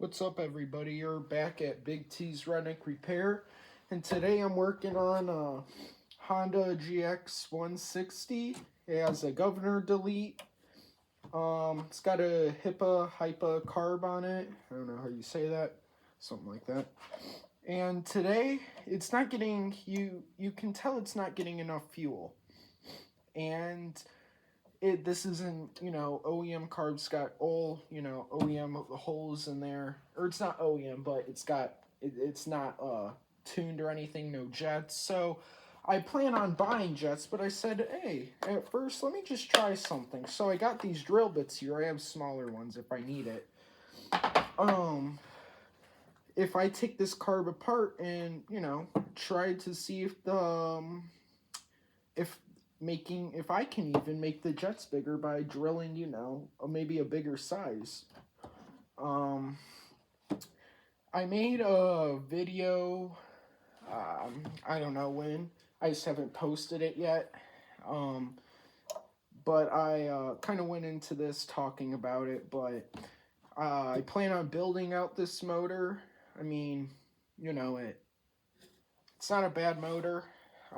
What's up, everybody? You're back at Big T's Redneck Repair, and today I'm working on a Honda Gx160. It has a governor delete. It's got a HIPAA carb on it. I don't know how you say that, something like that. And today it's not getting you can tell it's not getting enough fuel, and this isn't, OEM carbs got all, OEM holes in there. Or it's not OEM, but it's not tuned or anything, no jets. So I plan on buying jets, but I said, hey, at first let me just try something. So I got these drill bits here. I have smaller ones if I need it. If I take this carb apart and, try to see if if I can even make the jets bigger by drilling, maybe a bigger size. I made a video, I don't know when, I just haven't posted it yet, but I kind of went into this talking about it, but I plan on building out this motor. I mean, it's not a bad motor.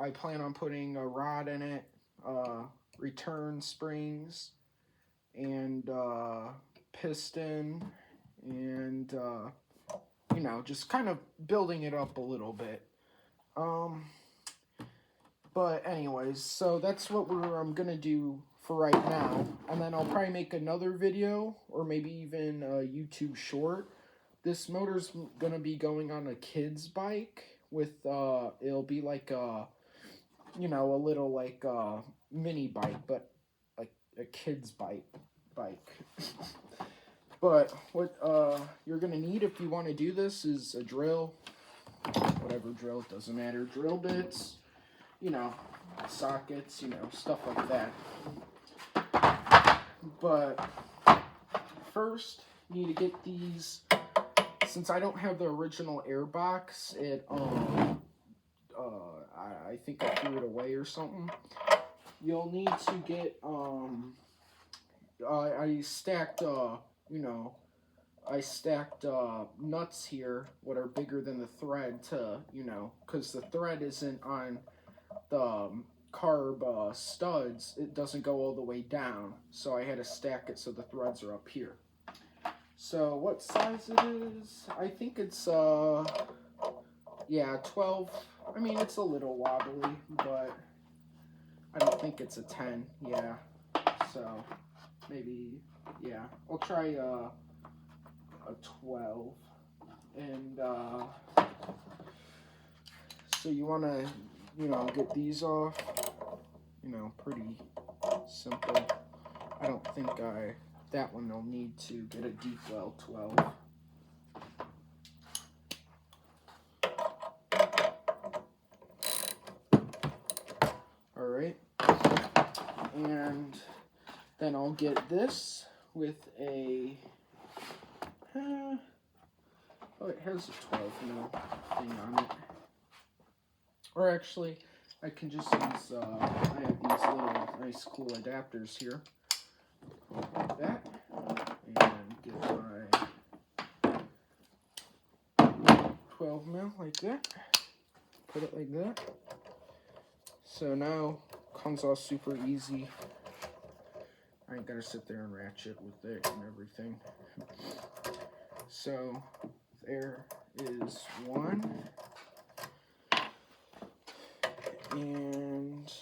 I plan on putting a rod in it, return springs, and piston, and just kind of building it up a little bit. But anyways, so that's what I'm gonna do for right now, and then I'll probably make another video or maybe even a YouTube short. This motor's gonna be going on a kid's bike with it'll be like a little like mini bike, but like a kid's bike. But what you're gonna need if you want to do this is a drill, whatever drill, it doesn't matter, drill bits, sockets, stuff like that. But first, you need to get these. Since I don't have the original air box, I think I threw it away or something. You'll need to get I stacked nuts here, what are bigger than the thread to, because the thread isn't on the carb studs, it doesn't go all the way down, so I had to stack it so the threads are up here. So what size it is, I think it's 12. I mean, it's a little wobbly, but I don't think it's a 10. Yeah, so maybe, yeah, I'll try a 12. And so you want to get these off, pretty simple. I don't think that one will need to get a deep well 12. Alright, and then I'll get this with a, oh, it has a 12 mil thing on it. Or actually, I can just use, I have these little nice cool adapters here, like that, and get my 12 mil like that, put it like that. So now, comes off super easy. I ain't gotta sit there and ratchet with it and everything. So, there is one. And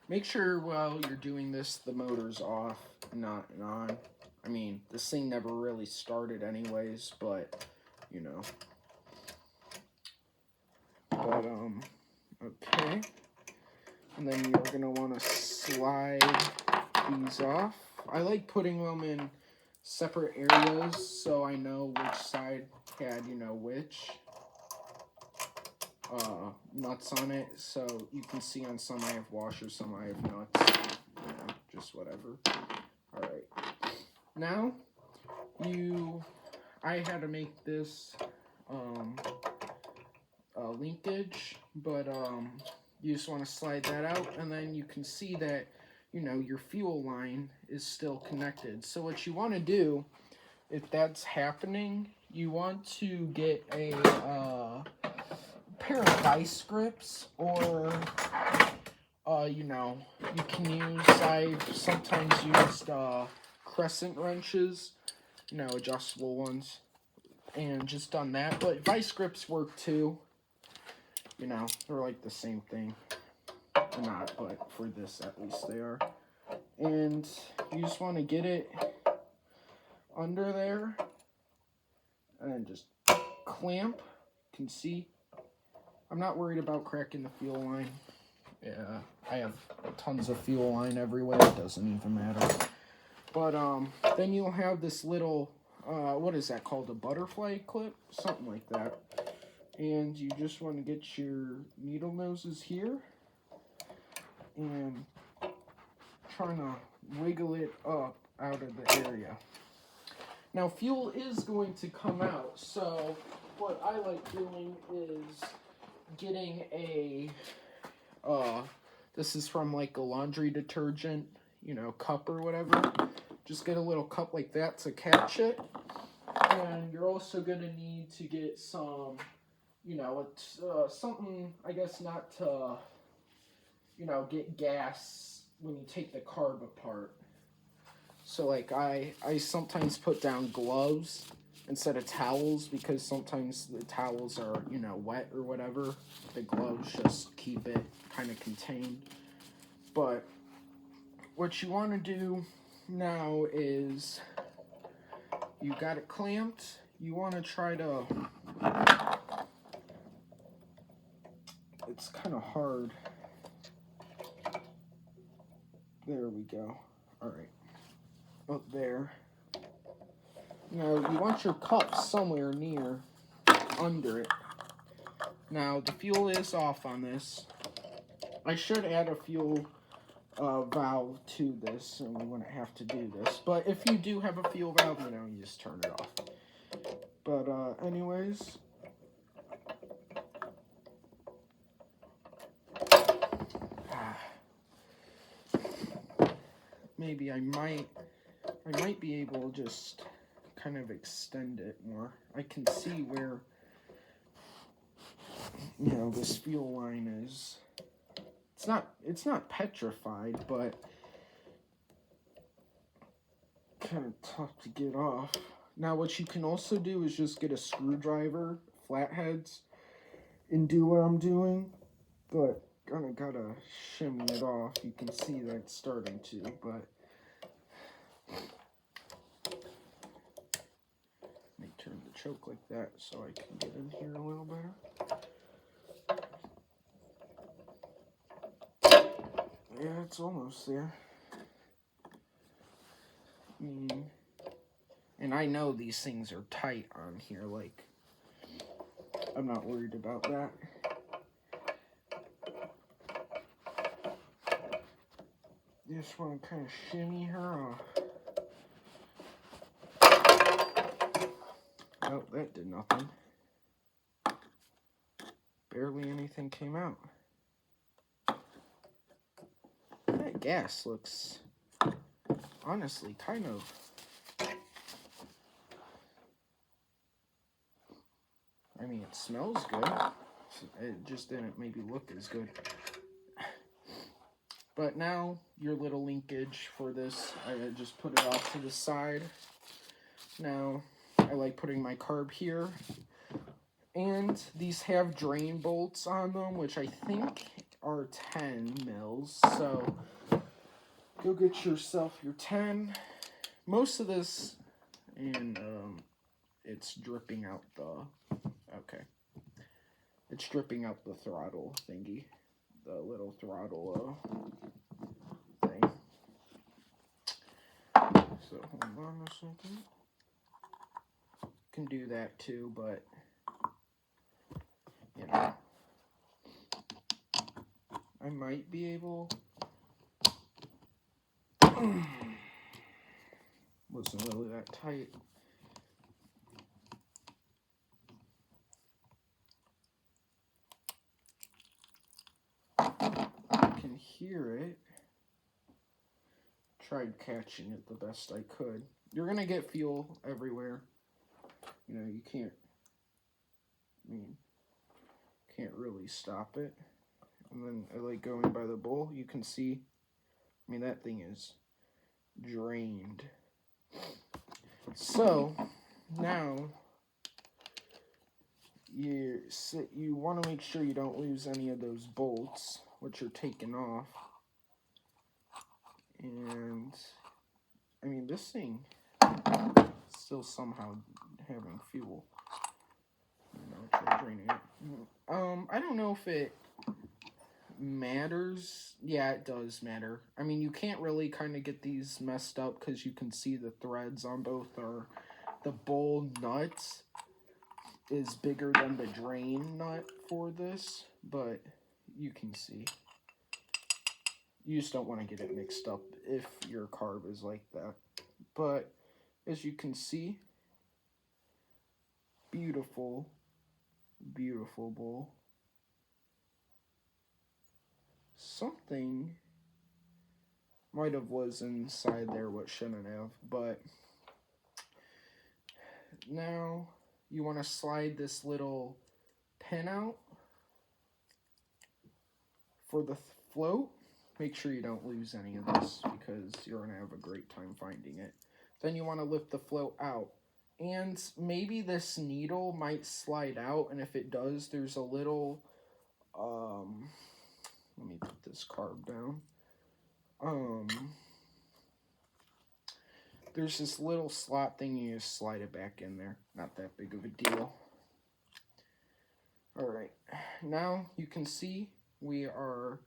make sure while you're doing this, the motor's off, not on. I mean, this thing never really started anyways, but, But, okay. And then you're going to want to slide these off. I like putting them in separate areas so I know which side had, which nuts on it. So you can see on some I have washers, some I have nuts. Just whatever. Alright. Now, I had to make this linkage, but you just want to slide that out, and then you can see that you know, your fuel line is still connected. So what you want to do, if that's happening, you want to get a pair of vice grips, or you know, you can use, I've sometimes used crescent wrenches, you know, adjustable ones, and just done that. But vice grips work too. You know, they're like the same thing. They're not, but for this at least they are. And you just want to get it under there and then just clamp. You can see I'm not worried about cracking the fuel line. Yeah, I have tons of fuel line everywhere. It doesn't even matter. But then you'll have this little what is that called? A butterfly clip? Something like that. And you just want to get your needle noses here and trying to wiggle it up out of the area. Now fuel is going to come out, so what I like doing is getting a this is from like a laundry detergent, you know, cup or whatever. Just get a little cup like that to catch it. And you're also going to need to get some, you know, it's something, I guess, not to, you know, get gas when you take the carb apart. So like I sometimes put down gloves instead of towels, because sometimes the towels are, you know, wet or whatever. The gloves just keep it kind of contained. But what you want to do now is you got it clamped. You want to try to, it's kind of hard. There we go. All right. Up there. Now you want your cup somewhere near under it. Now the fuel is off on this. I should add a fuel valve to this, and we wouldn't have to do this. But if you do have a fuel valve, you know, you just turn it off. But anyways, maybe I might be able to just kind of extend it more. I can see where, you know, this fuel line is. It's not petrified, but kind of tough to get off. Now what you can also do is just get a screwdriver, flatheads, and do what I'm doing, but kind of gotta shimmy it off. You can see that it's starting to, but let me turn the choke like that so I can get in here a little better. Yeah, it's almost there. And I know these things are tight on here, like, I'm not worried about that. You just want to kind of shimmy her off. Oh, that did nothing. Barely anything came out. That gas looks, honestly, kind of... I mean, it smells good. It just didn't maybe look as good. But now, your little linkage for this, I just put it off to the side. Now, I like putting my carb here. And these have drain bolts on them, which I think are 10 mils. So, go get yourself your 10. Most of this, and it's dripping out the, okay. It's dripping out the throttle thingy. The little throttle thing. So hold on a second. Can do that too, but you know, I might be able. Wasn't really that tight. I can hear it. tried catching it the best I could. You're going to get fuel everywhere. You know, you can't, can't really stop it. And then I like going by the bowl. You can see, that thing is drained. So, now, you want to make sure you don't lose any of those bolts, which are taken off. And, this thing is still somehow having fuel. Try draining it. I don't know if it matters. Yeah, it does matter. You can't really kind of get these messed up because you can see the threads on both the bowl nut is bigger than the drain nut for this, but you can see. You just don't want to get it mixed up if your carb is like that. But as you can see, beautiful, beautiful bowl. Something might have was inside there what shouldn't have, but now you want to slide this little pin out for the float. Make sure you don't lose any of this because you're going to have a great time finding it. Then you want to lift the float out. And maybe this needle might slide out, and if it does, there's a little, let me put this carb down. There's this little slot thing, you just slide it back in there. Not that big of a deal. Alright, now you can see we are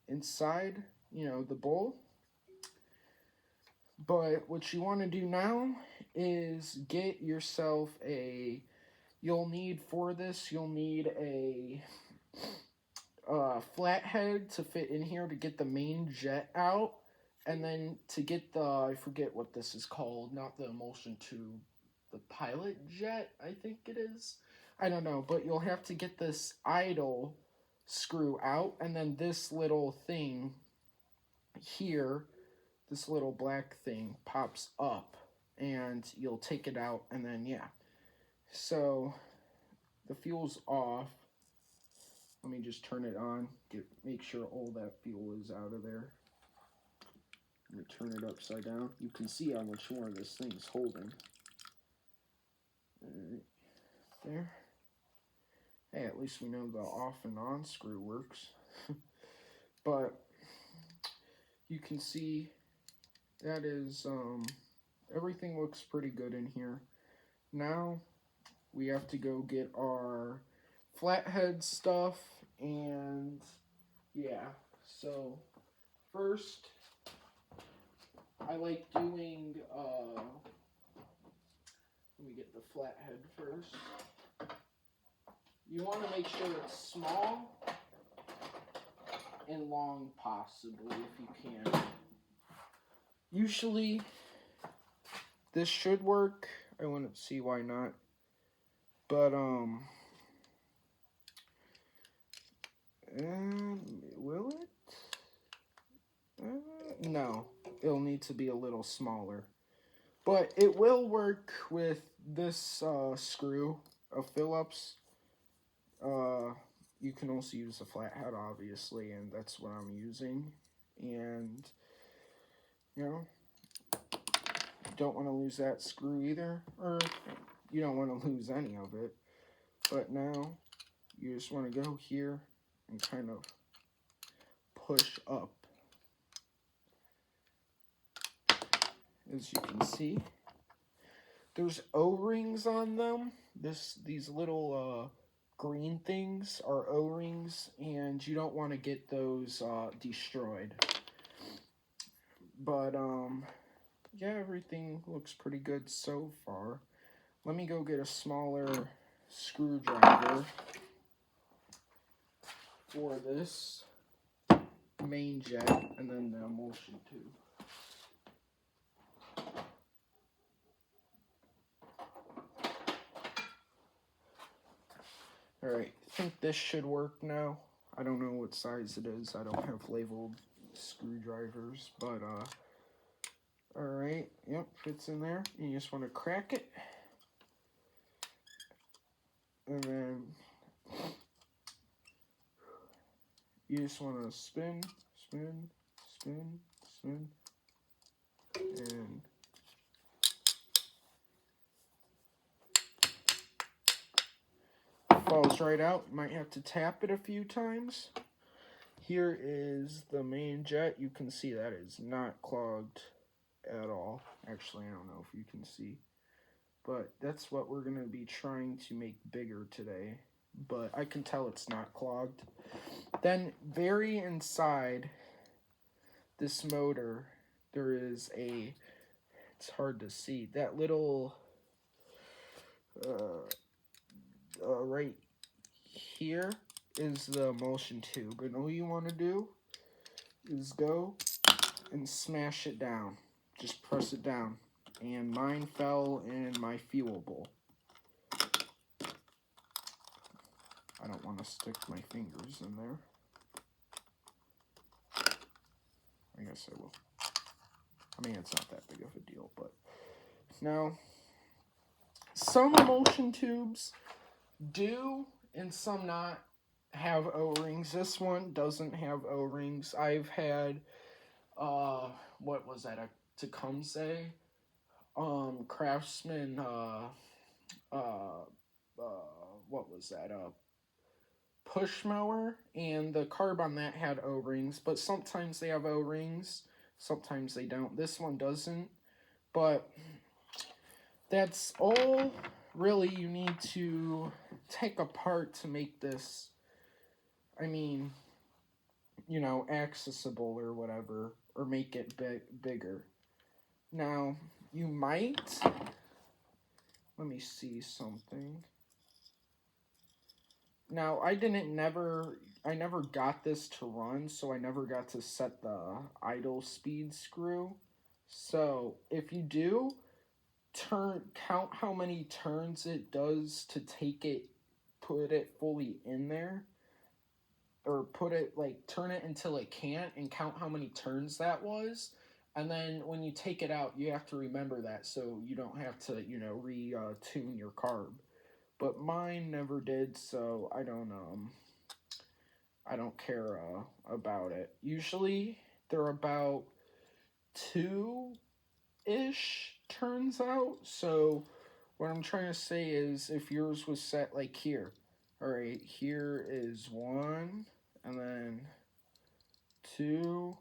inside, the bowl. But what you want to do now is get yourself you'll need a flathead to fit in here to get the main jet out. And then to get I forget what this is called, not the emulsion tube, the pilot jet, I think it is. I don't know, but you'll have to get this idle screw out, and then this little thing here, this little black thing pops up, and you'll take it out, and then, yeah. So, the fuel's off. Let me just turn it on, make sure all that fuel is out of there. Let me turn it upside down. You can see how much more this thing's holding. Alright, there. Hey, at least we know the off and on screw works. But you can see that is, everything looks pretty good in here. Now we have to go get our flathead stuff, and yeah, so first I like doing, let me get the flathead first. You want to make sure it's small and long, possibly, if you can. Usually, this should work. I wouldn't see why not. But, will it? No, it'll need to be a little smaller. But it will work with this screw of Phillips. You can also use a flathead, obviously, and that's what I'm using. And, don't want to lose that screw either, or you don't want to lose any of it. But now, you just want to go here and kind of push up. As you can see, there's O-rings on them. These little green things are O-rings, and you don't want to get those destroyed. But yeah, everything looks pretty good so far. Let me go get a smaller screwdriver for this main jet and then the emulsion tube. Alright, I think this should work now. I don't know what size it is. I don't have labeled screwdrivers, but Alright, yep, fits in there. You just want to crack it. And then you just want to spin, spin, spin, spin, and falls right out. You might have to tap it a few times. Here is the main jet. You can see that is not clogged at all. Actually, I don't know if you can see. But that's what we're going to be trying to make bigger today. But I can tell it's not clogged. Then very inside this motor, there is a, it's hard to see, that little, right here is the emulsion tube. And all you want to do is go and smash it down. Just press it down. And mine fell in my fuel bowl. I don't want to stick my fingers in there. I guess I will. I mean, it's not that big of a deal, but now some emulsion tubes do and some not have O-rings. This one doesn't have O-rings. I've had what was that, a Tecumseh Craftsman what was that, push mower, and the carb on that had O-rings, but sometimes they have O-rings, sometimes they don't. This one doesn't, but that's all really you need to take apart to make this, I mean, you know, accessible or whatever, or make it bigger. Now, you might, let me see something. Now, I never got this to run, so I never got to set the idle speed screw. So, if you do, count how many turns it does to take it, put it fully in there, or put it, like, turn it until it can't, and count how many turns that was. And then when you take it out, you have to remember that, so you don't have to, you know, retune your carb. But mine never did, so I don't care about it. Usually they're about 2-ish turns out. So what I'm trying to say is, if yours was set like here, all right, here is 1, and then 2,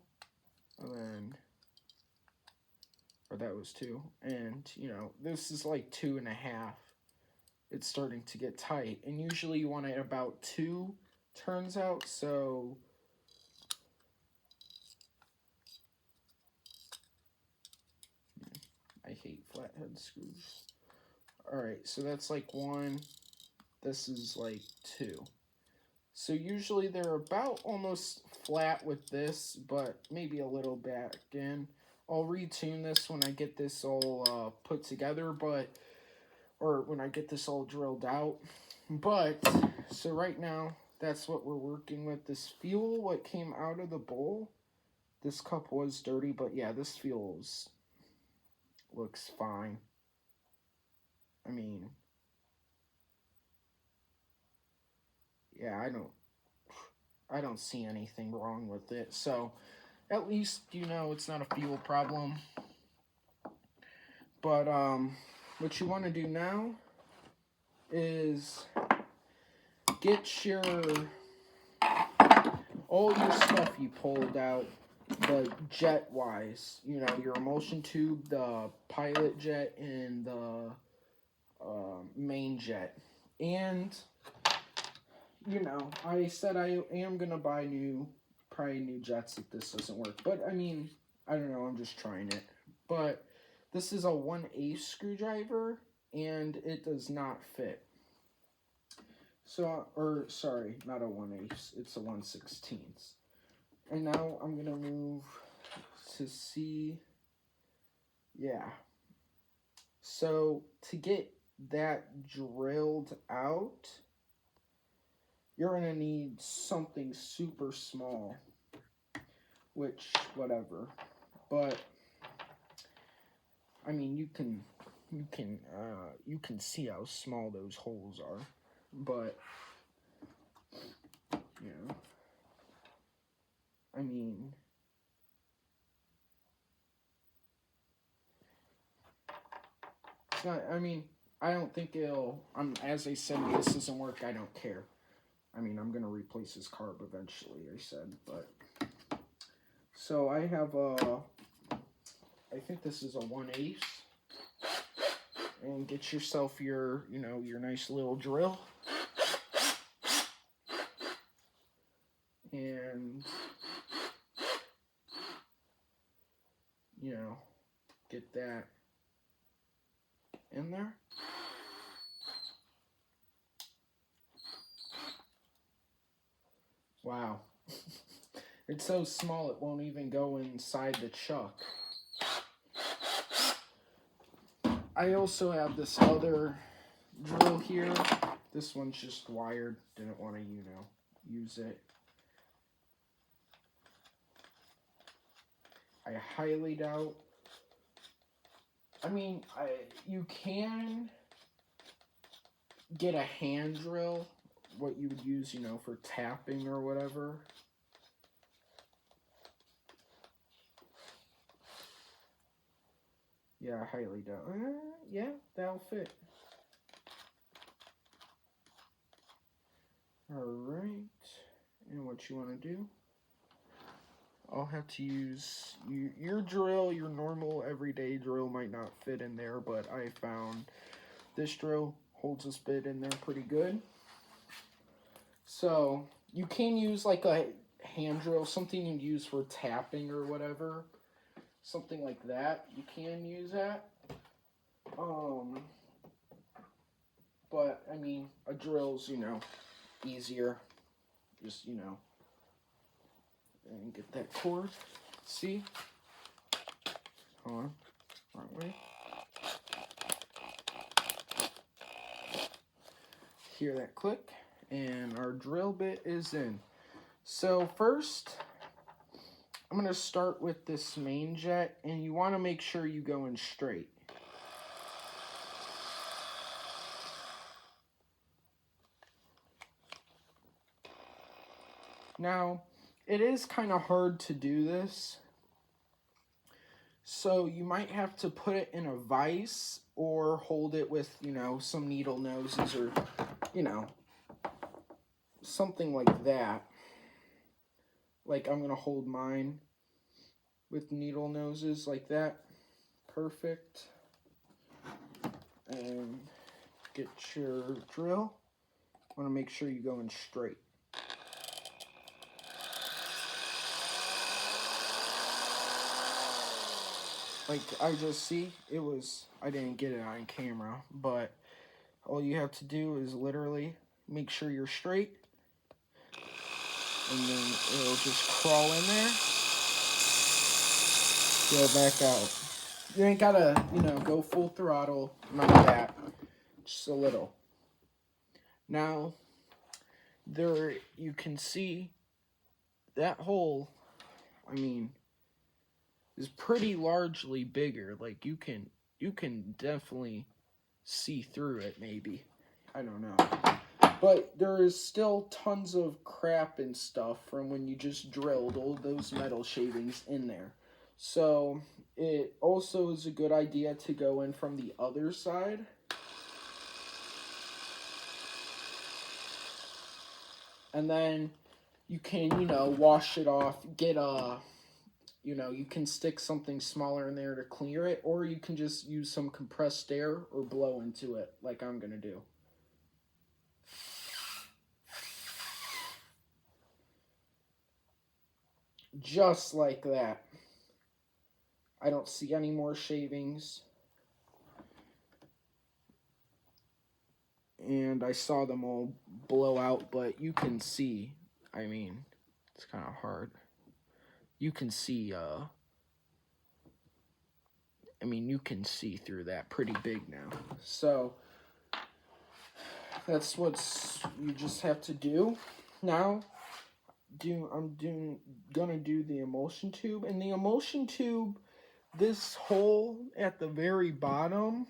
and then, or that was 2, and you know, this is like 2.5. It's starting to get tight, and usually you want it about 2 turns out, so I hate flathead screws. Alright, so that's like 1, this is like 2. So usually they're about almost flat with this, but maybe a little back in. I'll retune this when I get this all put together, or when I get this all drilled out. But, so right now, that's what we're working with. This fuel, what came out of the bowl, this cup was dirty, but yeah, this fuel looks fine. I mean, yeah, I don't see anything wrong with it. So, at least, you know, it's not a fuel problem. But, what you want to do now is get all your stuff you pulled out, the jet-wise, you know, your emulsion tube, the pilot jet, and the main jet. And, you know, I said I am going to buy probably new jets if this doesn't work. But, I mean, I don't know, I'm just trying it. But this is a 1/8 screwdriver, and it does not fit. So, or, sorry, not a 1/8, it's a 1/16. And now I'm going to move to see, yeah. So, to get that drilled out, you're going to need something super small, which, whatever. But I mean, you can see how small those holes are, but you know, I mean, it's not. I mean, I don't think it'll. As I said, if this doesn't work, I don't care. I mean, I'm gonna replace this carb eventually. I said, but so I have a. I think this is a 1/8. And get yourself your, your nice little drill. And, get that in there. Wow. It's so small it won't even go inside the chuck. I also have this other drill here. This one's just wired. Didn't want to, use it. I highly doubt. I mean, you can get a hand drill, what you would use, for tapping or whatever. Yeah, I highly doubt. Yeah, that'll fit. Alright, and what you want to do, I'll have to use your drill. Your normal everyday drill might not fit in there, but I found this drill holds this bit in there pretty good. So you can use like a hand drill, something you'd use for tapping or whatever, something like that. You can use that. But I mean, a drill's easier. Just and get that cord. See? Hold on. Wrong way. Hear that click? And our drill bit is in. So first, I'm going to start with this main jet, and you want to make sure you go in straight. Now, it is kind of hard to do this, so you might have to put it in a vise or hold it with, some needle noses or, something like that. Like I'm going to hold mine with needle noses like that. Perfect. And get your drill. Want to make sure you go in straight. Like I just see, I didn't get it on camera, but all you have to do is literally make sure you're straight, and then it'll just crawl in there, go back out. You ain't gotta, go full throttle, none of that, just a little. Now, there you can see that hole, I mean, is pretty largely bigger. Like you can definitely see through it, maybe. I don't know. But there is still tons of crap and stuff from when you just drilled all those metal shavings in there. So it also is a good idea to go in from the other side. And then you can, wash it off, get a... you can stick something smaller in there to clear it, or you can just use some compressed air or blow into it, like I'm going to do. Just like that. I don't see any more shavings. And I saw them all blow out, but you can see, I mean, it's kind of hard. You can see, you can see through that pretty big now. So, that's what you just have to do. Now, I'm gonna do the emulsion tube. And the emulsion tube, this hole at the very bottom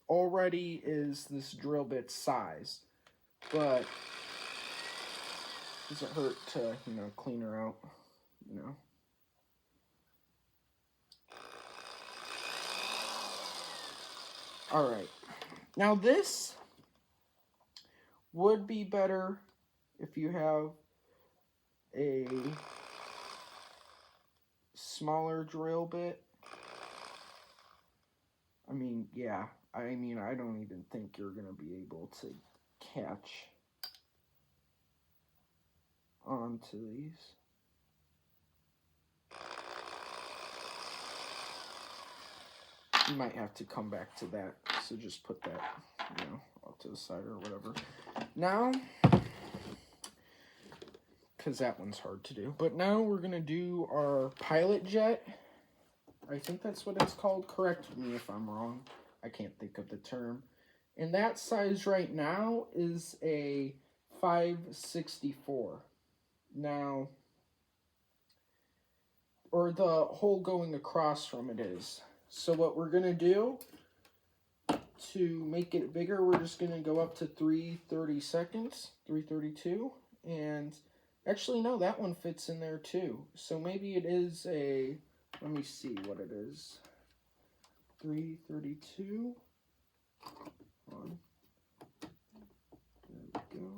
already is this drill bit size, but it doesn't hurt to, you know, clean her out, you know. All right, now this would be better if you have a smaller drill bit. I mean, yeah, I don't even think you're gonna be able to catch onto these. You might have to come back to that, so just put that, you know, off to the side or whatever. Now, because that one's hard to do, but now we're gonna do our pilot jet. I think that's what it's called. Correct me if I'm wrong. I can't think of the term. And that size right now is a 564. Now, or the hole going across from it is. So what we're going to do to make it bigger, we're just going to go up to 332. And actually, no, that one fits in there too. So maybe it is a, let me see what it is. 332. On. There we go.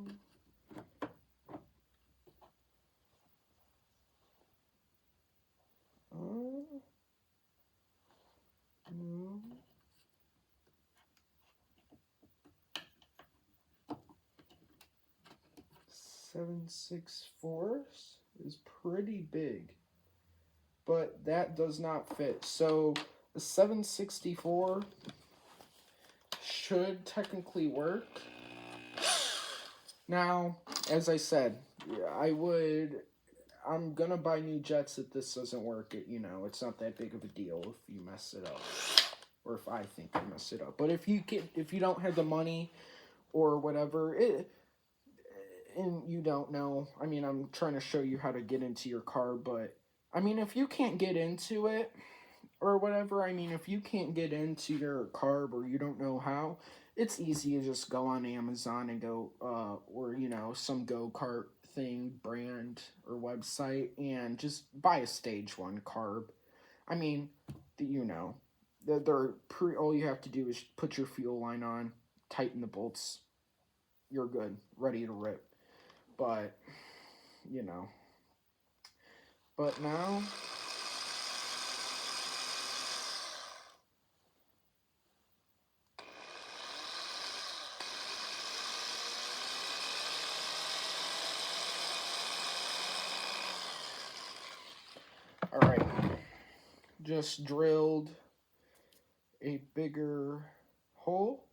No. 7/6 is pretty big, but that does not fit. So the 764 should technically work. Now, as I said, I'm gonna buy new jets if this doesn't work. You know, it's not that big of a deal if you mess it up, or if I think I mess it up. But if you don't have the money or whatever, and you don't know, I mean, I'm trying to show you how to get into your car, but I mean, if you can't get into it or whatever, I mean, if you can't get into your car or you don't know how, it's easy to just go on Amazon and go, or, you know, some go-kart thing, brand, or website, and just buy a stage 1 carb. I mean, you know, all you have to do is put your fuel line on, tighten the bolts, you're good, ready to rip. But, you know, but now, all right, just drilled a bigger hole.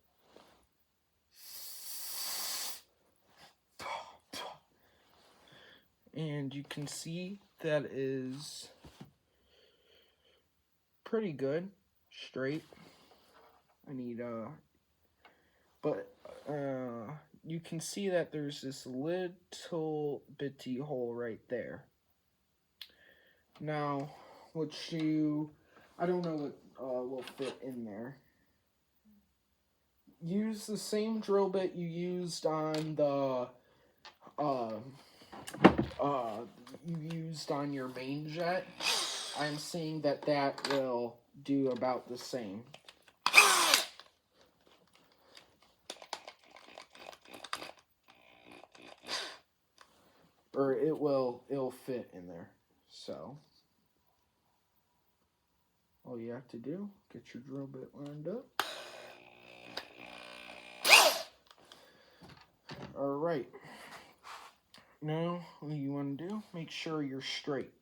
And you can see that is pretty good, straight. I need, but you can see that there's this little bitty hole right there. Now, I don't know what will fit in there. Use the same drill bit you used on the, your main jet. I'm seeing that will do about the same. Or it'll fit in there. So, all you have to do, get your drill bit lined up. All right. Now, what you want to do, make sure you're straight.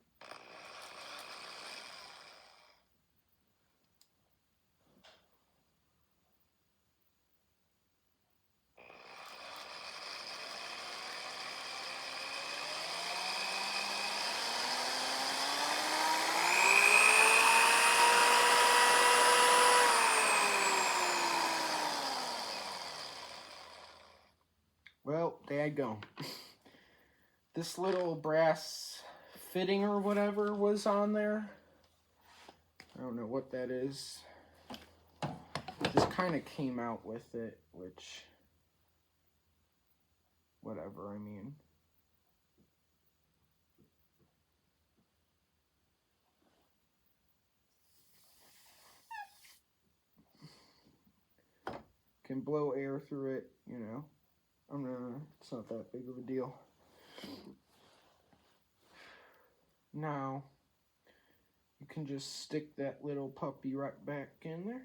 Well, there you go. This little brass fitting or whatever was on there. I don't know what that is. Just kind of came out with it, which, whatever, I mean. Can blow air through it, you know. It's not that big of a deal. Now, you can just stick that little puppy right back in there.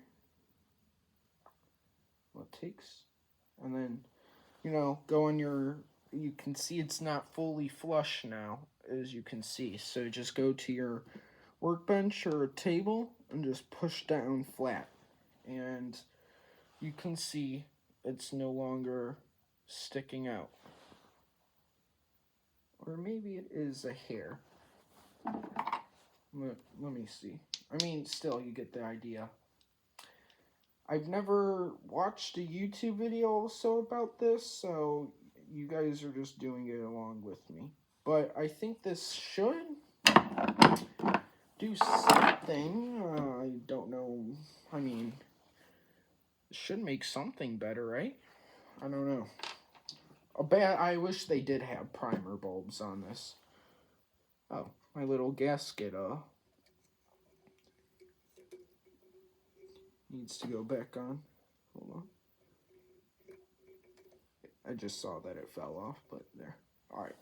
Well, it takes, and then, you know, go on your, you can see it's not fully flush now, as you can see. So just go to your workbench or a table and just push down flat. And you can see it's no longer sticking out. Or maybe it is a hair. Let me see. I mean, still, you get the idea. I've never watched a YouTube video also about this, so you guys are just doing it along with me. But I think this should do something. I don't know. I mean, it should make something better, right? I don't know. I wish they did have primer bulbs on this. Oh, my little gasket needs to go back on. Hold on. I just saw that it fell off, but there. Alright.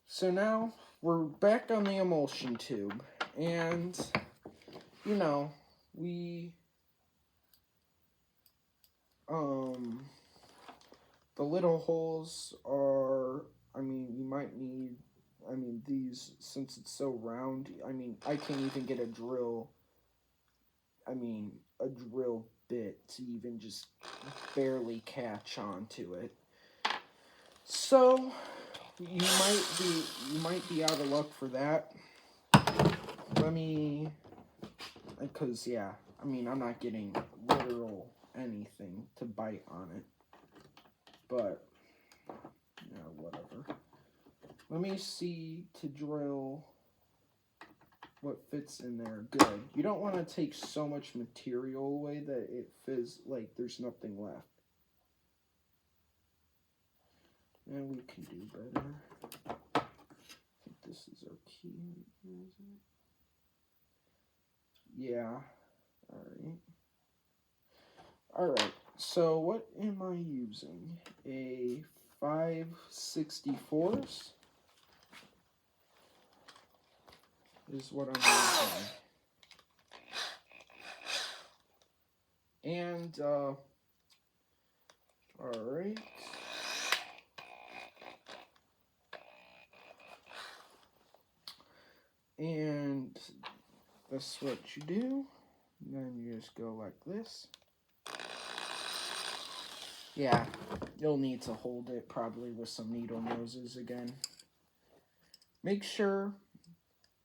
So now we're back on the emulsion tube. And, you know, the little holes are, I mean, you might need, I mean, these, since it's so round, I mean, I can't even get a drill bit to even just barely catch onto it. So you might be out of luck for that. Because yeah, I mean, I'm not getting literal anything to bite on it. But yeah, whatever. Let me see to drill what fits in there good. You don't want to take so much material away that it feels like there's nothing left. And we can do better. I think this is our key. Yeah. Alright. So what am I using? A 5/64 is what I'm using. And, alright. And that's what you do. And then you just go like this. Yeah, you'll need to hold it probably with some needle noses again. Make sure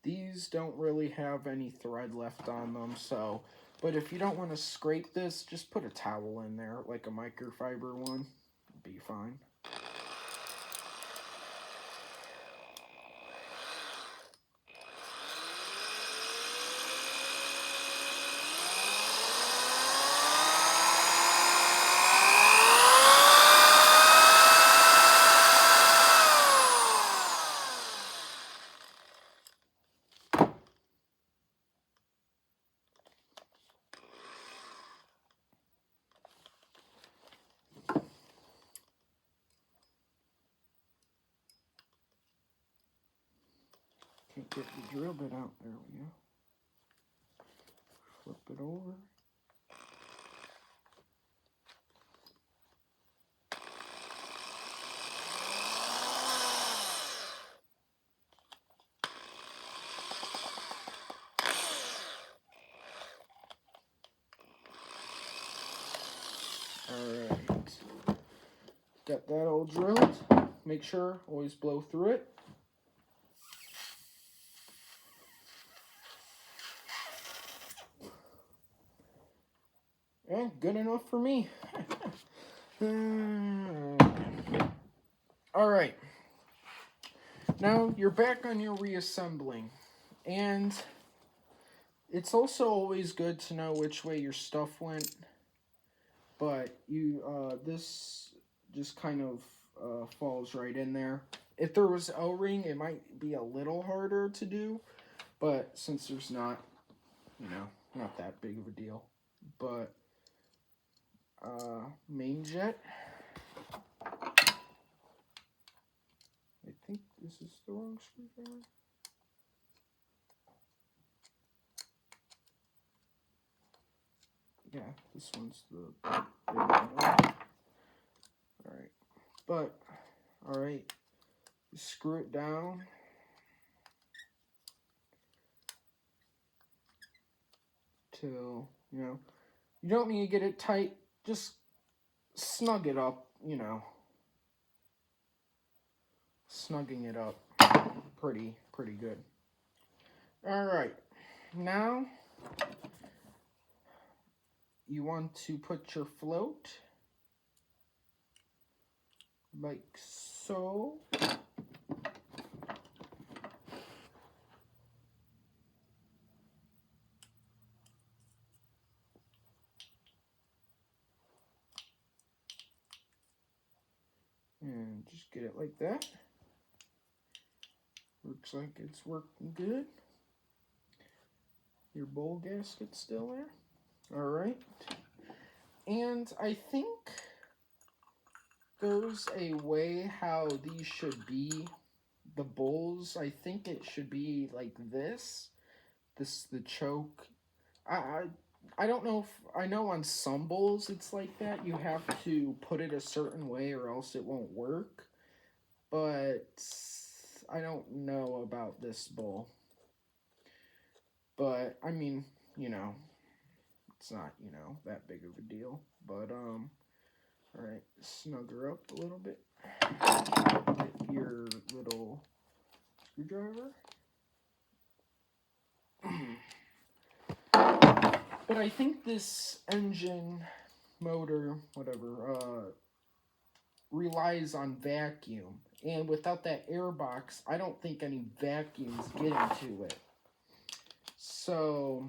these don't really have any thread left on them, so, but if you don't want to scrape this, just put a towel in there, like a microfiber one. It'll be fine. Can't get the drill bit out. There we go. Flip it over. Alright. Got that all drilled. Make sure, always blow through it. And good enough for me. Alright. Now you're back on your reassembling. And It's also always good to know which way your stuff went, but this just kind of falls right in there. If there was O-ring, it might be a little harder to do, but since there's not, not that big of a deal. But main jet. I think this is the wrong screwdriver. Yeah, this one's the big one. Alright. But, alright. Screw it down. Till, you don't need to get it tight. Just snug it up, Snugging it up pretty good. Alright. Now, you want to put your float like so. And just get it like that. Looks like it's working good. Your bowl gasket's still there. Alright. And I think there's a way how these should be. The bowls, I think it should be like this. The choke. I don't know if, I know on some bowls it's like that. You have to put it a certain way or else it won't work. But I don't know about this bowl. But, I mean, it's not, that big of a deal. But, alright, snug her up a little bit. Get your little screwdriver. But I think this engine, motor, whatever, relies on vacuum. And without that air box, I don't think any vacuums get into it. So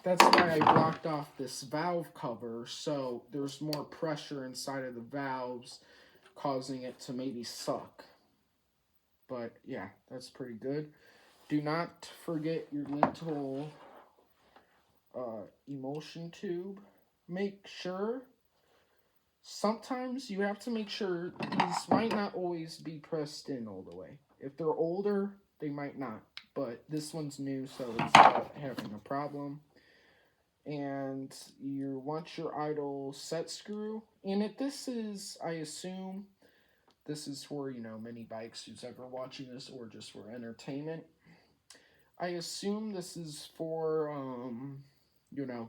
that's why I blocked off this valve cover, so there's more pressure inside of the valves, causing it to maybe suck. But yeah, that's pretty good. Do not forget your little emulsion tube. Make sure, sometimes you have to make sure these might not always be pressed in all the way. If they're older, they might not. But this one's new, so it's not having a problem. And you want your idle set screw. And if this is, I assume, this is for, mini bikes who's ever watching this or just for entertainment. I assume this is for,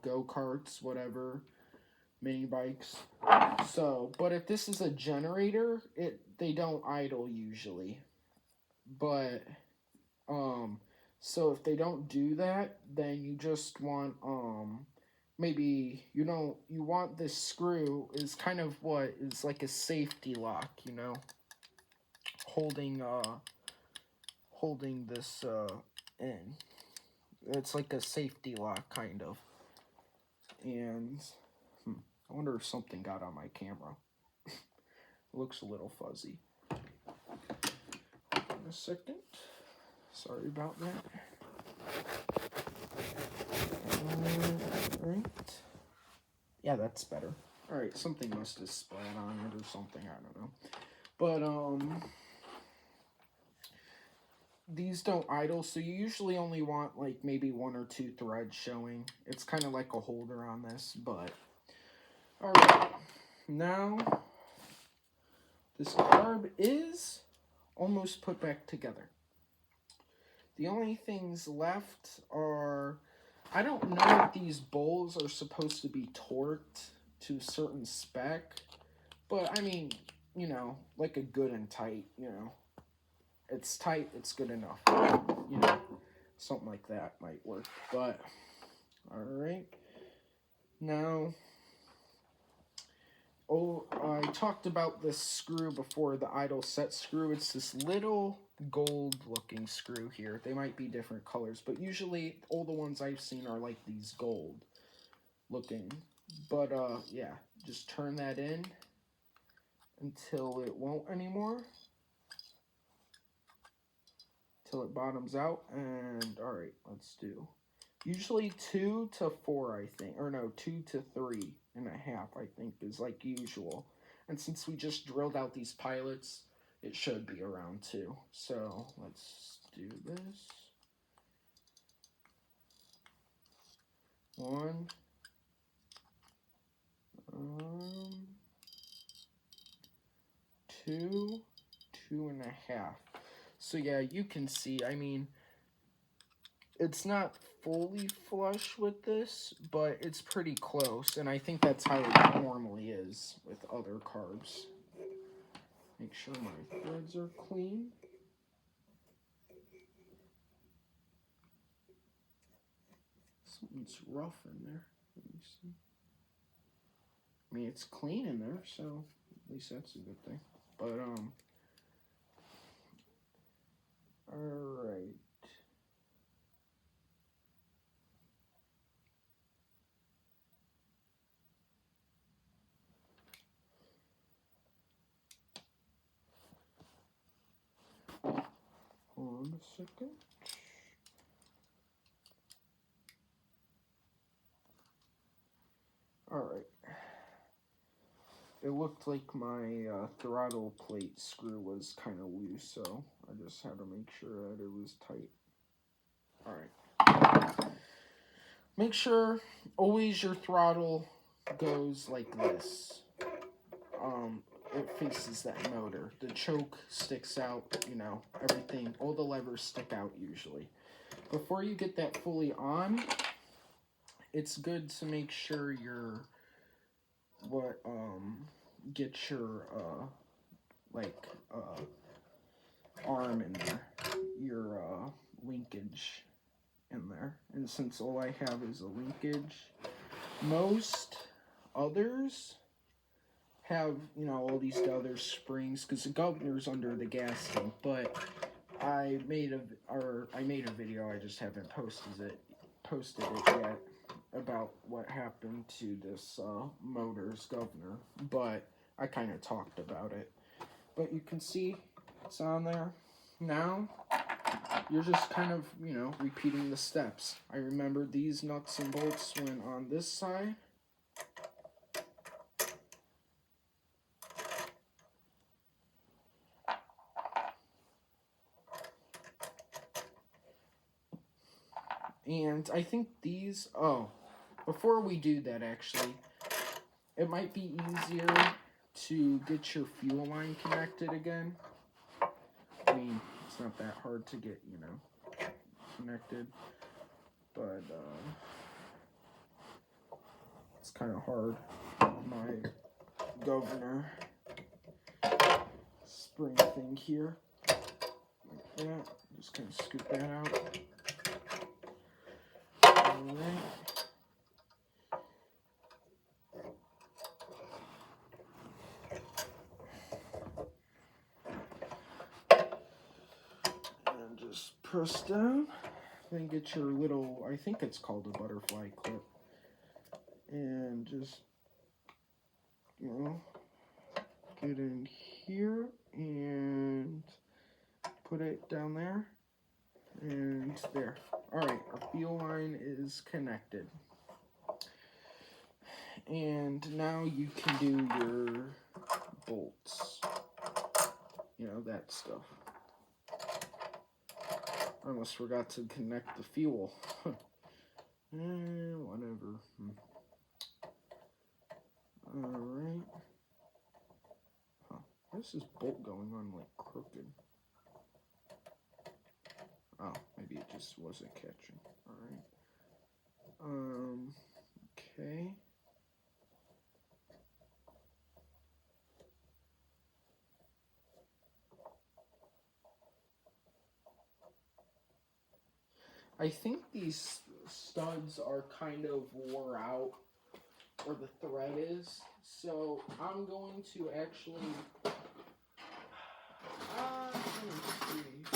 go-karts, whatever, mini bikes. So, but if this is a generator, they don't idle usually. But, so if they don't do that, then you just want, maybe, you want this screw is kind of what is like a safety lock, holding this, in. It's like a safety lock, kind of. And, I wonder if something got on my camera. Looks a little fuzzy. A second. Sorry about that. Alright. Yeah, that's better. Alright, something must have splat on it or something, I don't know. But, these don't idle, so you usually only want, like, maybe 1 or 2 threads showing. It's kind of like a holder on this, but... Alright, now, this carb is almost put back together. The only things left are... I don't know if these bowls are supposed to be torqued to a certain spec, but, I mean, like a good and tight, It's tight, it's good enough. Something like that might work. But, alright. Now, I talked about this screw before, the idle set screw. It's this little gold looking screw here. They might be different colors, but usually all the ones I've seen are like these gold looking. But yeah, just turn that in until it won't anymore, till it bottoms out. And all right, let's do usually 2 to 4, I think, or no, 2 to 3.5, I think is like usual. And since we just drilled out these pilots, it should be around 2. So let's do this. 1, 2, 2.5. So yeah, you can see, I mean, it's not fully flush with this, but it's pretty close, and I think that's how it normally is with other carbs. Make sure my threads are clean. Something's rough in there. Let me see. I mean, it's clean in there, so at least that's a good thing. But, alright. Hold on a second. Alright. It looked like my throttle plate screw was kind of loose, so I just had to make sure that it was tight. Alright. Make sure always your throttle goes like this. It faces that motor. The choke sticks out, you know, everything, all the levers stick out usually. Before you get that fully on, it's good to make sure you're get your arm in there, your linkage in there. And since all I have is a linkage, most others have, you know, all these other springs, because the governor's under the gas tank. But I made a video, I just haven't posted it yet, about what happened to this motor's governor, but I kind of talked about it. But you can see it's on there. Now you're just kind of, you know, repeating the steps. I remember these nuts and bolts went on this side. And I think these, before we do that, actually, it might be easier to get your fuel line connected again. I mean, it's not that hard to get, you know, connected, but it's kind of hard. My governor spring thing here, like that. Just kind of scoop that out. Alright. And just press down. Then get your little, I think it's called a butterfly clip. And just, you know, get in here and put it down there. And there. Alright, our fuel line is connected. And now you can do your bolts. You know, that stuff. I almost forgot to connect the fuel. Whatever. Alright. Huh. Why is this bolt going on like crooked? Oh, maybe it just wasn't catching. Alright. Okay. I think these studs are kind of wore out, or the thread is, so I'm going to actually, let me see.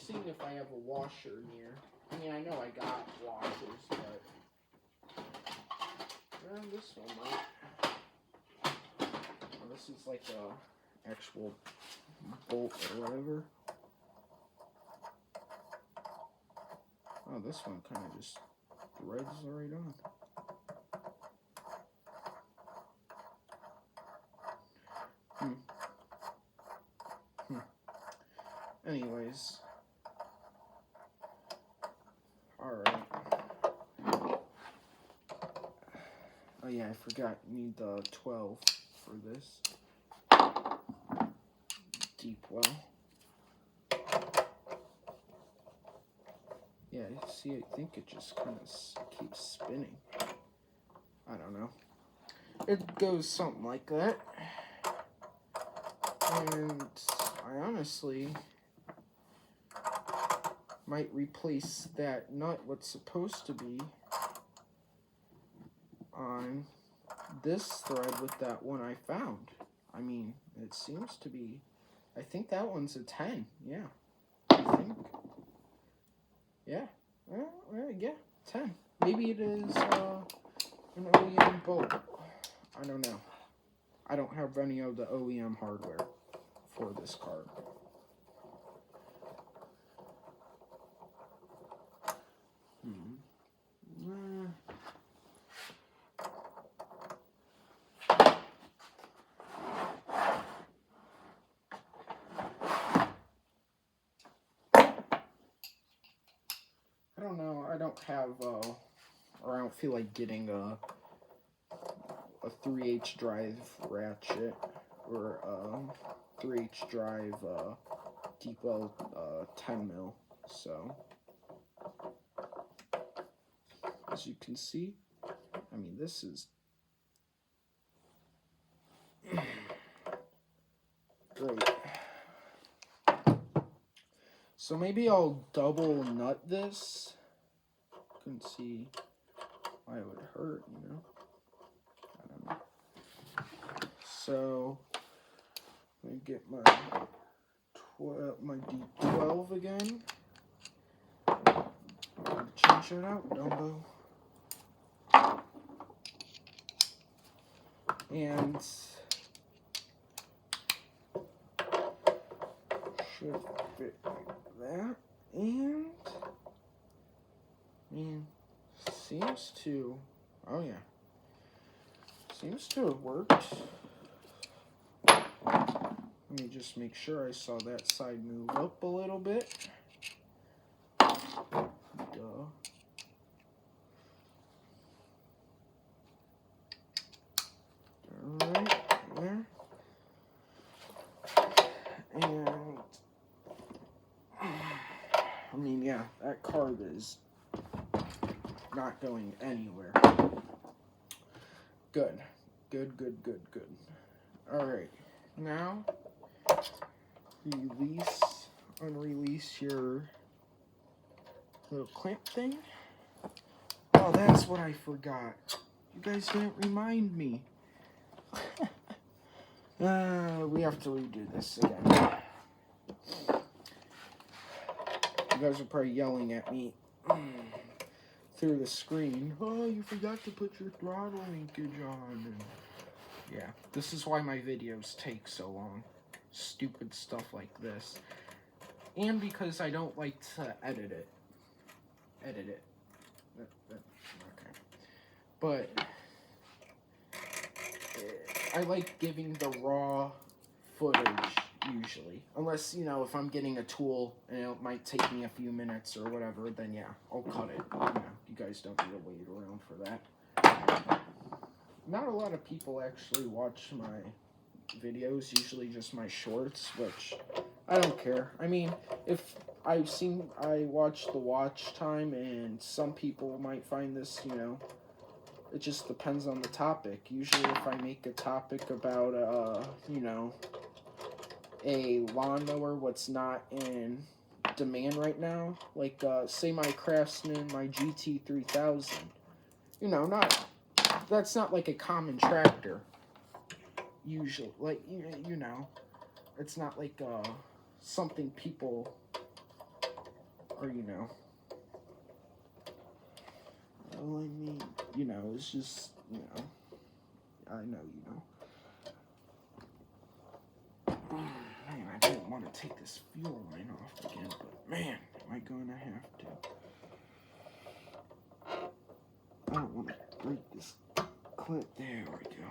seeing if I have a washer near. I mean, I know I got washers, but this one might. Oh, this is like a actual bolt or whatever. Oh, this one kind of just threads right on. Anyways. Alright. Oh yeah, I forgot. You need the 12 for this. Deep well. Yeah, see, I think it just kind of keeps spinning. I don't know. It goes something like that. And I honestly might replace that nut, what's supposed to be on this thread, with that one I found. I mean, it seems to be, I think that one's a 10, yeah. I think. Yeah, yeah, 10. Maybe it is an OEM bolt. I don't know. I don't have any of the OEM hardware for this card. I don't know. I don't have, or I don't feel like getting a 3H drive ratchet or a 3H drive deep well 10 mil. So, as you can see, I mean, this is great. So maybe I'll double nut this. Couldn't see why it would hurt, you know. I don't know. So let me get my D12 again. Change that out, Dumbo. And should fit like that. And seems to, oh yeah, seems to have worked. Let me just make sure I saw that side move up a little bit. Duh. Alright, there. And I mean, yeah, that card is not going anywhere. Good. Alright, now unrelease your little clamp thing. Oh, that's what I forgot. You guys didn't remind me. We have to redo this again. You guys are probably yelling at me through the screen. Oh, you forgot to put your throttle linkage on. And yeah, this is why my videos take so long. Stupid stuff like this. And because I don't like to edit it. Okay. But I like giving the raw footage usually. Unless, you know, if I'm getting a tool and it might take me a few minutes or whatever, then yeah, I'll cut it. You know, you guys don't need to wait around for that. Not a lot of people actually watch my videos, usually just my shorts, which I don't care. I mean, if I watch the watch time, and some people might find this, you know, it just depends on the topic. Usually if I make a topic about, you know, a lawnmower what's not in demand right now, like, say my Craftsman, my GT3000, you know, that's not like a common tractor, usually, like, you know, it's not like, something people or, you know, well, I mean, you know, it's just, you know, I know, you know. Man, I didn't want to take this fuel line off again, but man, am I going to have to. I don't want to break this clip. There we go.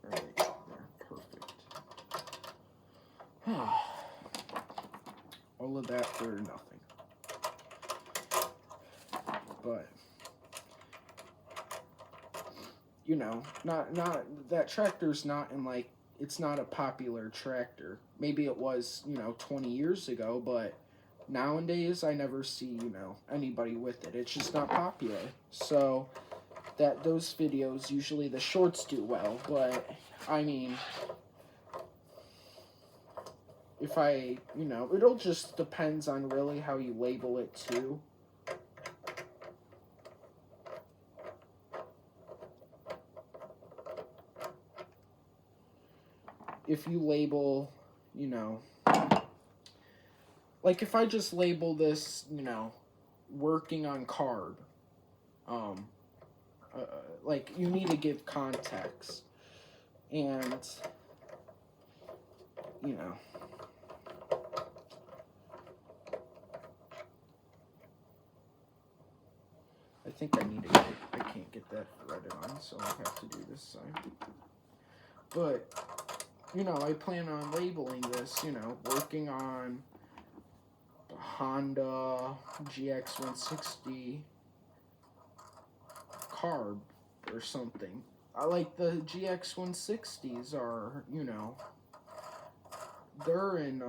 Alright, there, perfect. All of that for nothing. But you know, not that tractor's not in, like, it's not a popular tractor. Maybe it was, you know, 20 years ago, but nowadays I never see, you know, anybody with it. It's just not popular. So that those videos, usually the shorts do well, but I mean, if I, you know, it'll just depends on really how you label it too. If you label, you know, like if I just label this, you know, working on carb, like you need to give context, and you know, I think I need to get, I can't get that threaded on, so I'll have to do this side. But you know, I plan on labeling this, you know, working on the Honda Gx160 carb or something. I like the Gx160s are, you know, they're in,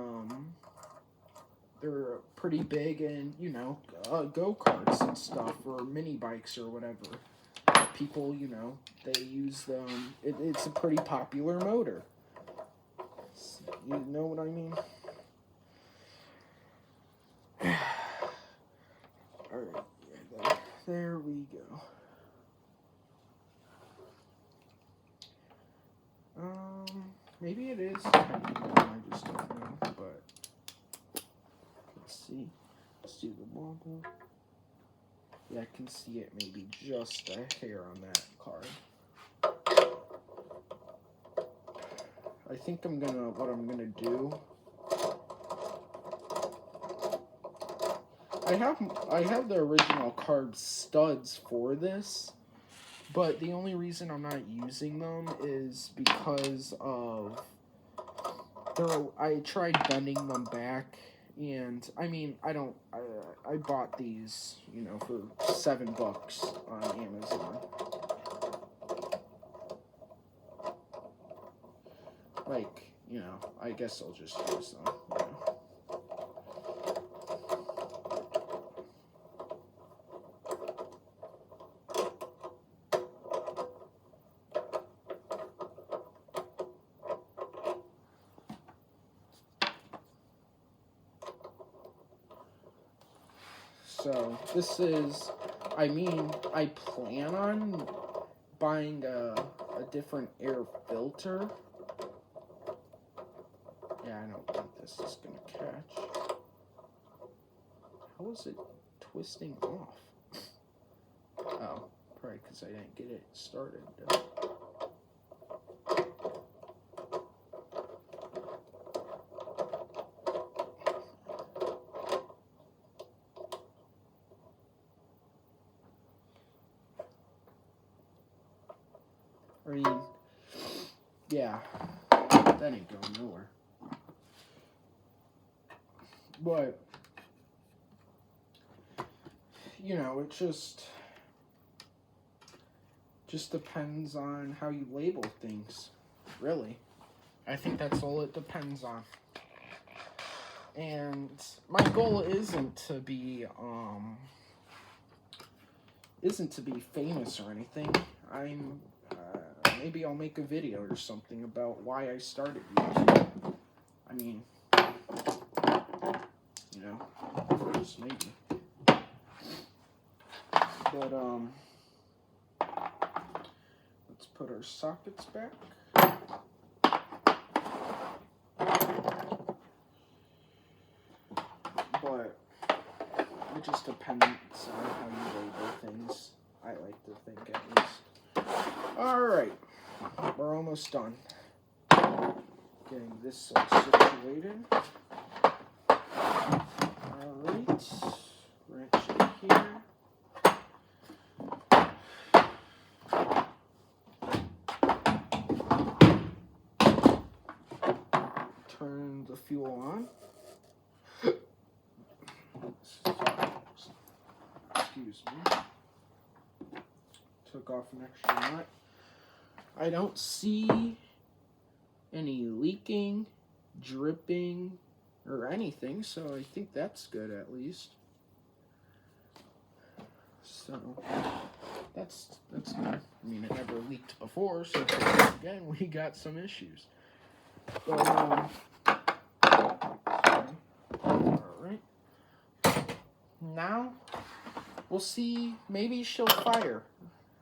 they're pretty big in, you know, go-karts and stuff, or mini bikes or whatever. People, you know, they use them. It's a pretty popular motor. You know what I mean? Alright, yeah, there we go. Maybe it is tightening down, I just don't know, but let's see. Let's do the wobble. Yeah, I can see it maybe just a hair on that card. I think what I'm gonna do, I have the original carb studs for this, but the only reason I'm not using them is because of I tried bending them back, and I mean, I bought these, you know, for $7 on Amazon. Like, you know, I guess I'll just use them, you know. So this is, I mean, I plan on buying a different air filter. Yeah, I don't think this is going to catch. How is it twisting off? Oh, probably because I didn't get it started. I mean, yeah, that ain't going nowhere. But, you know, it just depends on how you label things, really. I think that's all it depends on. And my goal isn't to be famous or anything. Maybe I'll make a video or something about why I started YouTube. I mean, you know, just maybe. But, let's put our sockets back. But, It just depends on how you label things. I like to think at least. Alright, we're almost done. Getting this situated. Alright, wrench it here. Turn the fuel on. Excuse me. Took off an extra nut. I don't see any leaking, dripping, or anything, so I think that's good at least. So that's good. I mean, it never leaked before, so again, we got some issues. But alright. Now we'll see, maybe she'll fire.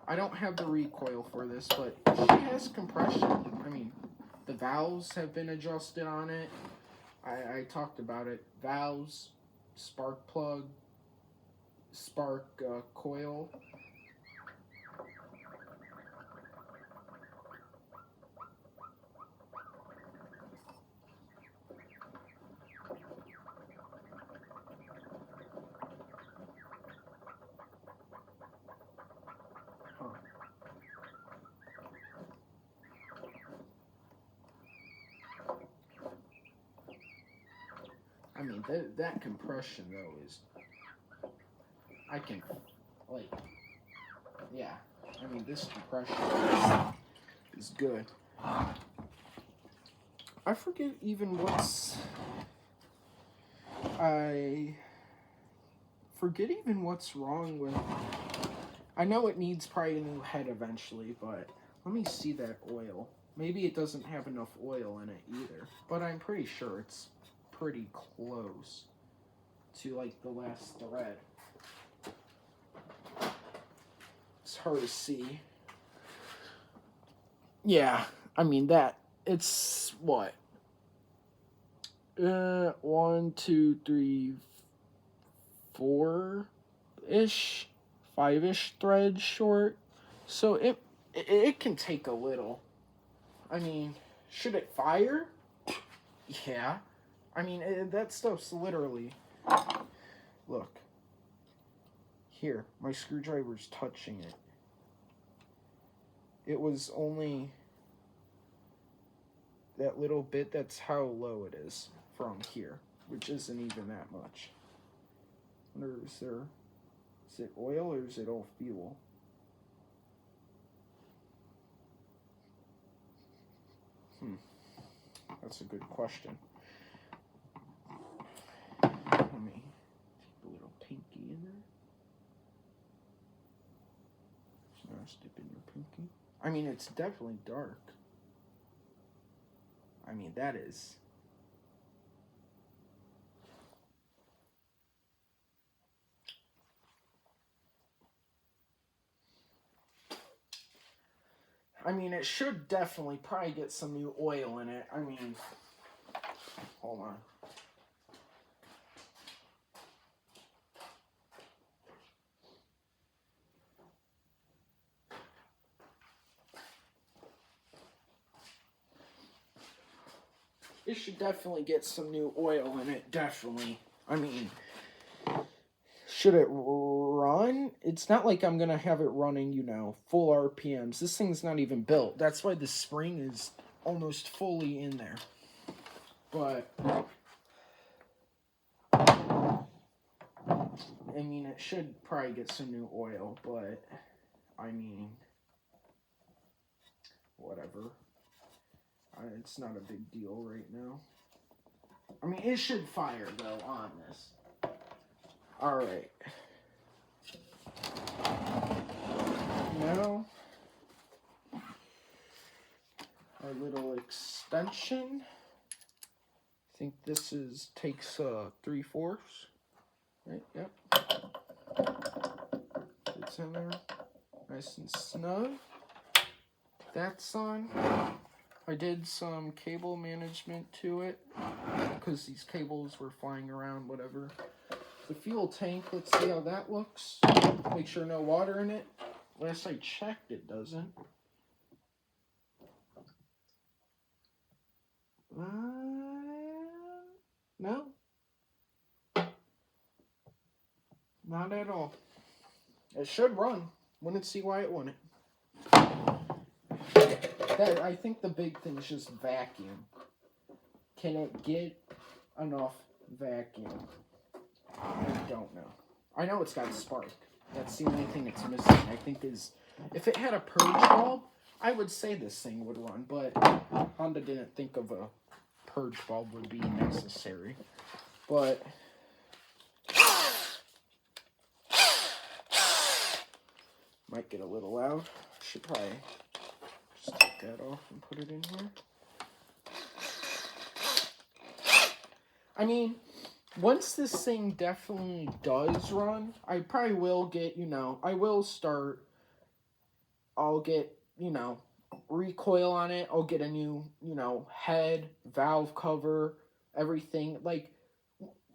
I don't have the recoil for this, but she has compression. I mean, the valves have been adjusted on it. I talked about it. Valves, spark plug, spark coil. I mean, that compression, though, is... I can, like... Yeah. I mean, this compression is good. I forget even what's... I forget even what's wrong with... I know it needs probably a new head eventually, but... Let me see that oil. Maybe it doesn't have enough oil in it either. But I'm pretty sure it's pretty close to like the last thread. It's hard to see. Yeah, I mean that it's what? 1, 2, 3, 4-ish, 5-ish threads short. So it can take a little. I mean, should it fire? Yeah. I mean, that stuff's literally... Look. Here, my screwdriver's touching it. It was only that little bit, that's how low it is from here, which isn't even that much. I wonder, is it oil or is it all fuel? That's a good question. Let me take a little pinky in there. Just now dip in your pinky. I mean, it's definitely dark. I mean, that is... I mean, it should definitely probably get some new oil in it. I mean, hold on. It should definitely get some new oil in it, definitely. I mean, should it run? It's not like I'm going to have it running, you know, full RPMs. This thing's not even built. That's why the spring is almost fully in there. But, I mean, it should probably get some new oil, but, I mean, whatever. It's not a big deal right now. I mean, it should fire, though, on this. Alright. Now, our little extension. I think this takes 3/4. Right, yep. It's in there. Nice and snug. That's on. I did some cable management to it because these cables were flying around, whatever. the fuel tank. Let's see how that looks. Make sure no water in it. Last I checked, it doesn't. No. Not at all. It should run. Wouldn't see why it wouldn't. I think the big thing is just vacuum. Can it get enough vacuum? I don't know. I know it's got spark. That's the only thing it's missing. I think is, if it had a purge bulb, I would say this thing would run, but Honda didn't think of a purge bulb would be necessary. But might get a little loud. Should probably just take that off and put it in here. I mean, once this thing definitely does run, I probably will get, I'll get, recoil on it. I'll get a new, head, valve cover, everything. Like,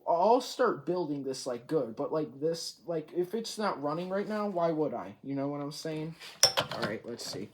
I'll start building this, like, good. But, like, this, like, if it's not running right now, why would I? You know what I'm saying? All right, let's see.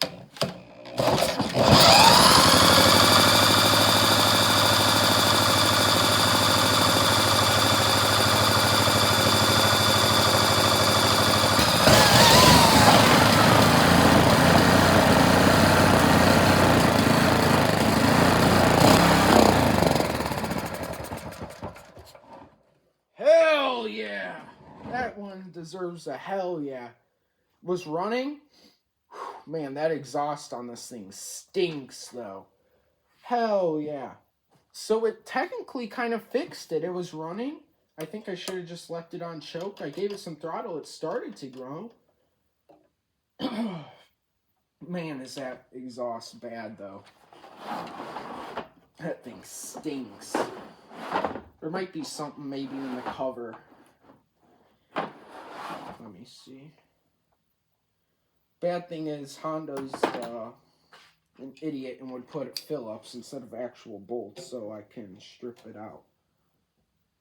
Hell yeah! That one deserves a hell yeah. Was running? Whew, man, that exhaust on this thing stinks, though. Hell yeah. So it technically kind of fixed it. It was running. I think I should have just left it on choke. I gave it some throttle. It started to grow. Man, is that exhaust bad, though. That thing stinks. There might be something maybe in the cover. Let me see. Bad thing is Honda's an idiot and would put Phillips instead of actual bolts so I can strip it out.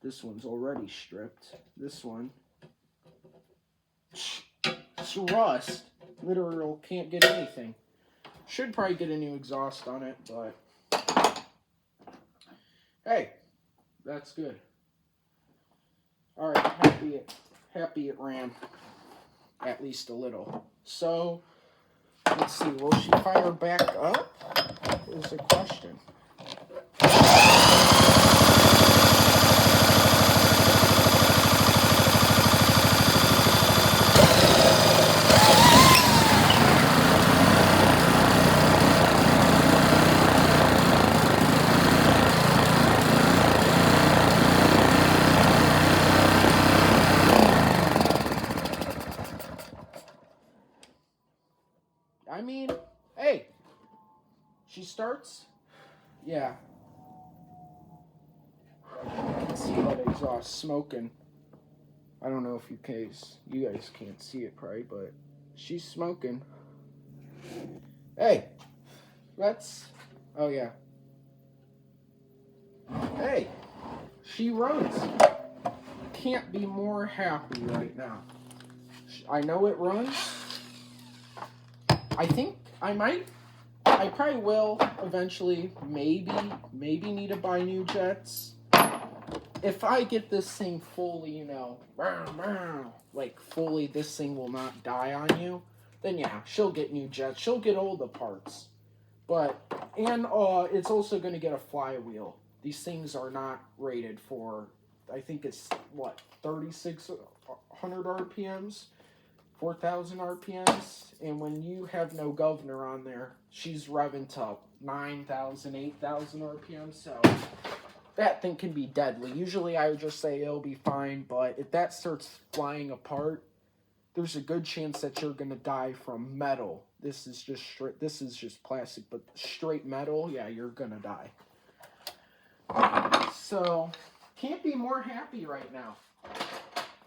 This one's already stripped. This one, it's rust. Literal can't get anything. Should probably get a new exhaust on it, but hey, that's good. All right, happy it ran at least a little. So let's see, will she fire back up? Is the question. I mean, hey, she starts. Yeah. Let's see that exhaust smoking. I don't know if you guys can't see it probably, but she's smoking. Hey, oh yeah. Hey, she runs. Can't be more happy right now. I know it runs. I think I probably will eventually, maybe need to buy new jets. If I get this thing fully, like fully this thing will not die on you, then yeah, she'll get new jets. She'll get all the parts. And it's also going to get a flywheel. These things are not rated for, I think it's, 3,600 RPMs? 4,000 RPMs, and when you have no governor on there, she's revving to 9,000, 8,000 RPMs, so that thing can be deadly. Usually I would just say it'll be fine, but if that starts flying apart, there's a good chance that you're going to die from metal. This is just plastic, but straight metal, yeah, you're going to die. So, can't be more happy right now.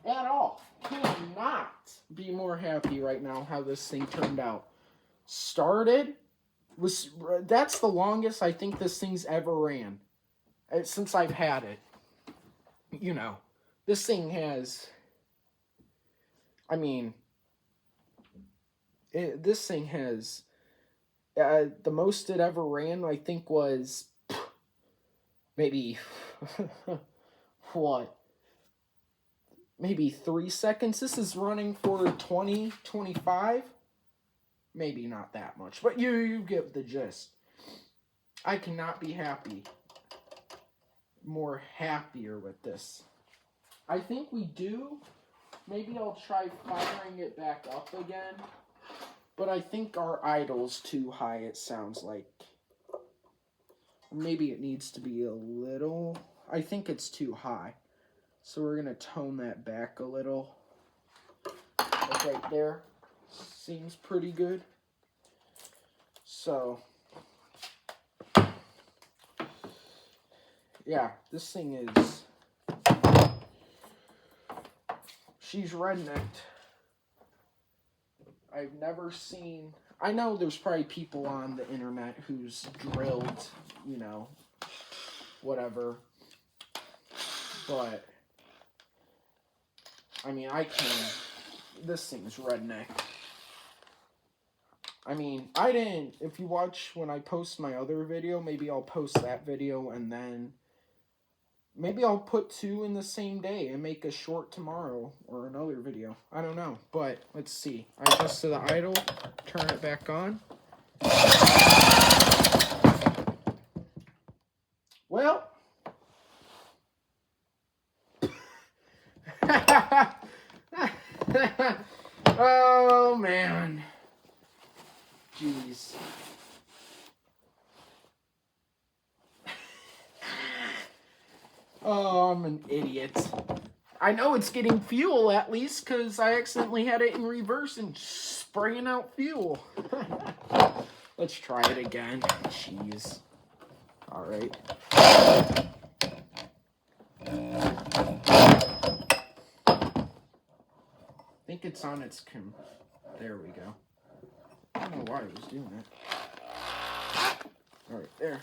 At all. Cannot be more happy right now how this thing turned out. That's the longest I think this thing's ever ran since I've had it. This thing has, I mean, this thing has, the most it ever ran, I think, was maybe, what? Maybe 3 seconds. This is running for 20, 25. Maybe not that much, but you get the gist. I cannot be more happier with this. I think we do. Maybe I'll try firing it back up again. But I think our idle's too high, it sounds like. Maybe it needs to be a little... I think it's too high. So we're going to tone that back a little. Like right there. Seems pretty good. So... yeah, this thing is... she's rednecked. I've never seen... I know there's probably people on the internet who's drilled, you know, whatever. But, I mean, this thing's redneck. I mean, I didn't... if you watch when I post my other video, maybe I'll post that video and then... maybe I'll put 2 in the same day and make a short tomorrow or another video. I don't know, but let's see. I adjust to the idle, turn it back on. Well. Oh, man. Jeez. Oh, I'm an idiot. I know it's getting fuel, at least, because I accidentally had it in reverse and spraying out fuel. Let's try it again. Jeez. Alright. I think it's on its... there we go. I don't know why I was doing that. Alright, there.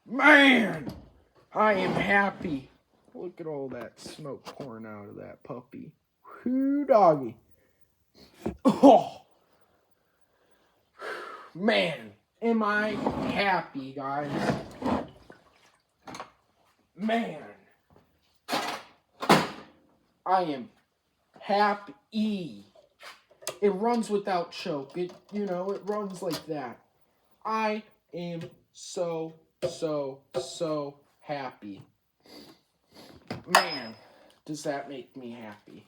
Man, I am happy. Look at all that smoke pouring out of that puppy. Whoo, doggy. Oh, man, am I happy, guys. Man, I am happy. It runs without choke. It runs like that. I am so happy. Man, does that make me happy.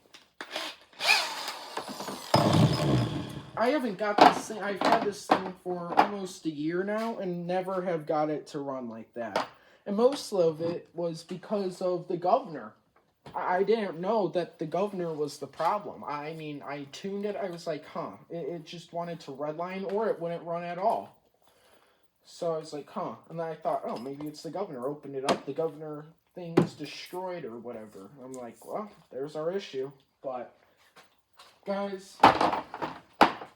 I haven't got this thing, I've had this thing for almost a year now and never have got it to run like that. And most of it was because of the governor. I didn't know that the governor was the problem. I mean, I tuned it, I was like, it just wanted to redline or it wouldn't run at all. So I was like, and then I thought, oh, maybe it's the governor. Opened it up, the governor thing is destroyed or whatever. I'm like, well, there's our issue. But, guys,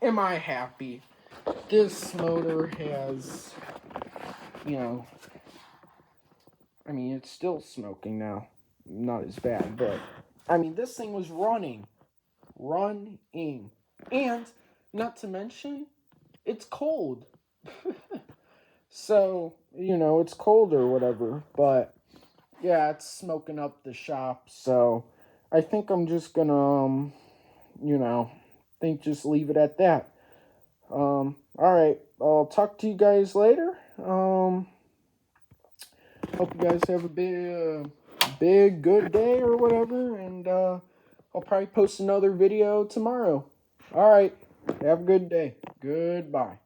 am I happy? This motor has, I mean, it's still smoking now. Not as bad, but, I mean, this thing was running. And, not to mention, it's cold. So, it's cold or whatever, but, yeah, it's smoking up the shop, so I think I'm just gonna, just leave it at that. Alright, I'll talk to you guys later. Hope you guys have a big good day or whatever, and I'll probably post another video tomorrow. All right, have a good day. Goodbye.